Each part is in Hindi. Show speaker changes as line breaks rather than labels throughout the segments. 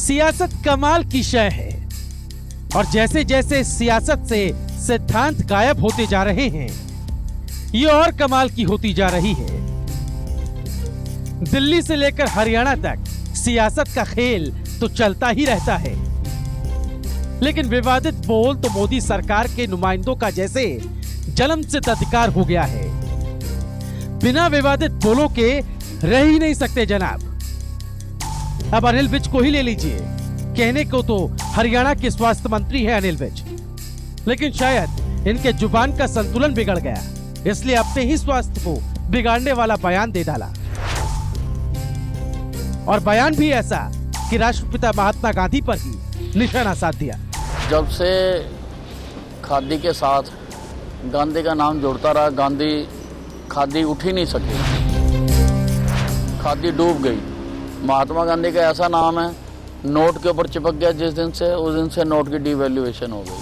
सियासत कमाल की शय है और जैसे जैसे सियासत से सिद्धांत गायब होते जा रहे हैं, ये और कमाल की होती जा रही है। दिल्ली से लेकर हरियाणा तक सियासत का खेल तो चलता ही रहता है, लेकिन विवादित बोल तो मोदी सरकार के नुमाइंदों का जैसे जन्मसिद्ध अधिकार हो गया है। बिना विवादित बोलों के रह ही नहीं सकते जनाब। अब अनिल विज को ही ले लीजिए, कहने को तो हरियाणा के स्वास्थ्य मंत्री है अनिल विज, लेकिन शायद इनके जुबान का संतुलन बिगड़ गया, इसलिए अपने ही स्वास्थ्य को बिगाड़ने वाला बयान दे डाला। और बयान भी ऐसा कि राष्ट्रपिता महात्मा गांधी पर ही निशाना साध दिया।
जब से खादी के साथ गांधी का नाम जुड़ता रहा, खादी उठ ही नहीं सकी, खादी डूब गई। महात्मा गांधी का ऐसा नाम है, नोट के ऊपर चिपक गया जिस दिन से, उस दिन से नोट की डिवैल्यूएशन हो गई।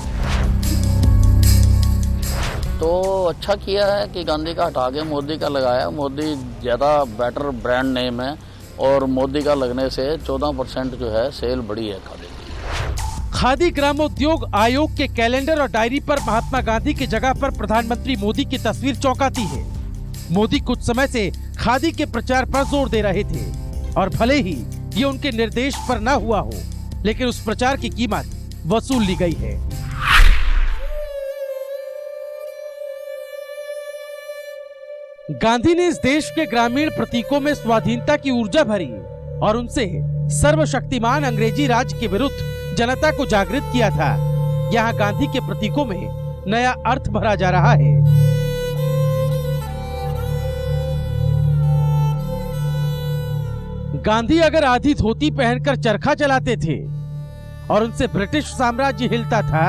तो अच्छा किया है कि गांधी का हटा के मोदी का लगाया। मोदी ज़्यादा बेटर ब्रांड नेम है और मोदी का लगने से 14% जो है सेल बढ़ी है खादी की।
खादी ग्रामोद्योग आयोग के कैलेंडर और डायरी पर महात्मा गांधी की जगह पर प्रधानमंत्री मोदी की तस्वीर चौंकाती है। मोदी कुछ समय से खादी के प्रचार पर जोर दे रहे थे और भले ही ये उनके निर्देश पर ना हुआ हो, लेकिन उस प्रचार की कीमत वसूल ली गई है। गांधी ने इस देश के ग्रामीण प्रतीकों में स्वाधीनता की ऊर्जा भरी और उनसे सर्वशक्तिमान अंग्रेजी राज के विरुद्ध जनता को जागृत किया था। यहाँ गांधी के प्रतीकों में नया अर्थ भरा जा रहा है। गांधी अगर आधी धोती पहनकर चरखा चलाते थे और उनसे ब्रिटिश साम्राज्य हिलता था,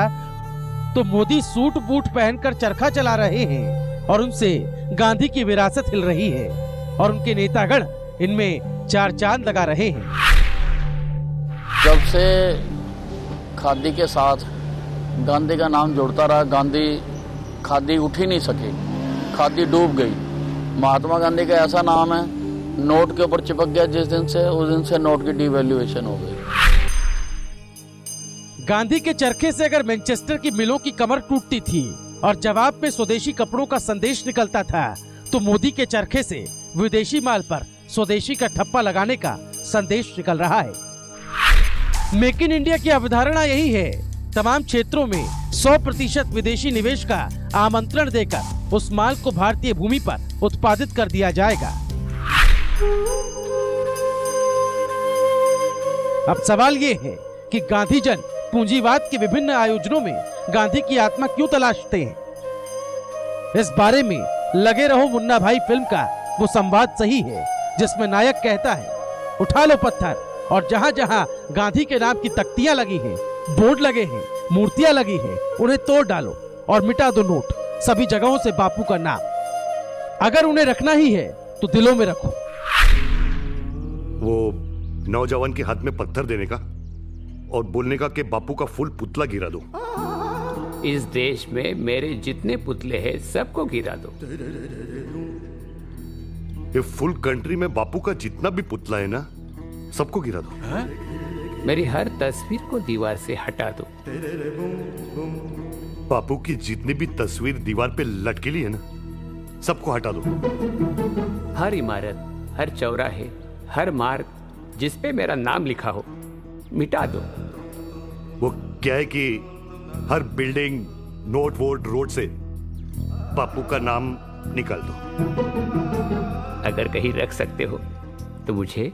तो मोदी सूट बूट पहनकर चरखा चला रहे हैं और उनसे गांधी की विरासत हिल रही है और उनके नेतागण इनमें चार चांद लगा रहे हैं।
जब से खादी के साथ गांधी का नाम जुड़ता रहा, खादी उठ ही नहीं सकी, खादी डूब गई। महात्मा गांधी का ऐसा नाम है, नोट के ऊपर चिपक गया जिस दिन से, उस दिन से नोट की डिवैल्यूएशन हो गई।
गांधी के चरखे से अगर मैनचेस्टर की मिलों की कमर टूटती थी और जवाब में स्वदेशी कपड़ों का संदेश निकलता था, तो मोदी के चरखे से विदेशी माल पर स्वदेशी का ठप्पा लगाने का संदेश निकल रहा है। मेक इन इंडिया की अवधारणा यही है, तमाम क्षेत्रों में 100% विदेशी निवेश का आमंत्रण देकर उस माल को भारतीय भूमि पर उत्पादित कर दिया जाएगा। अब सवाल ये है कि गांधी जन पूंजीवाद के विभिन्न आयोजनों में गांधी की आत्मा क्यों तलाशते हैं? इस बारे में लगे रहो मुन्ना भाई फिल्म का वो संवाद सही है, जिसमें नायक कहता है, उठा लो पत्थर, और जहां जहां गांधी के नाम की तख्तियां लगी हैं, बोर्ड लगे हैं, मूर्तियां लगी हैं, उन्हें तोड़ डालो और मिटा दो नोट, सभी जगहों से बापू का नाम। अगर उन्हें रखना ही है तो दिलों में रखो।
वो नौजवान के हाथ में पत्थर देने का और बोलने का कि बापू का फुल पुतला गिरा दो।
इस देश में मेरे जितने पुतले हैं सबको गिरा दो।
ये फुल कंट्री में बापू का जितना भी पुतला है ना, सबको गिरा दो।
मेरी हर तस्वीर को दीवार से हटा दो।
बापू की जितनी भी तस्वीर दीवार पे लटकेली है ना, सबको हटा दो।
हर इमारत, हर चौराहे, हर मार्ग जिस पे मेरा नाम लिखा हो, मिटा दो।
वो क्या है कि हर बिल्डिंग, नोट वोट, रोड से बापू का नाम निकाल दो।
अगर कहीं रख सकते हो तो मुझे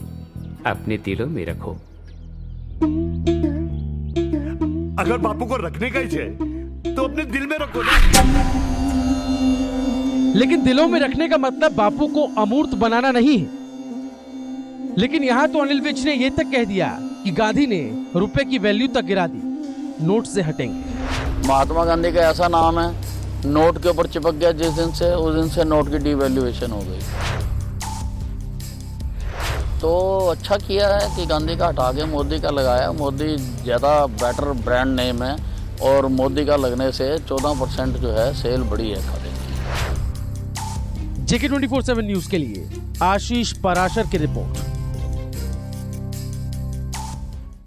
अपने दिलों में रखो।
अगर बापू को रखने का ही है तो अपने दिल में रखो ना।
लेकिन दिलों में रखने का मतलब बापू को अमूर्त बनाना नहीं है। लेकिन यहाँ तो अनिल विज ने यह तक कह दिया कि गांधी ने रुपए की वैल्यू तक गिरा दी, नोट से हटेंगे।
महात्मा गांधी का ऐसा नाम है, नोट के ऊपर चिपक गया जिस दिन से, उस दिन से नोट की डिवैल्यूएशन हो गई। तो अच्छा किया है कि गांधी का हटा के मोदी का लगाया। मोदी ज़्यादा बेटर ब्रांड नेम है और मोदी का लगने से 14% जो है सेल बढ़ी है खादी की।
JK 24/7 न्यूज के लिए आशीष पराशर की रिपोर्ट।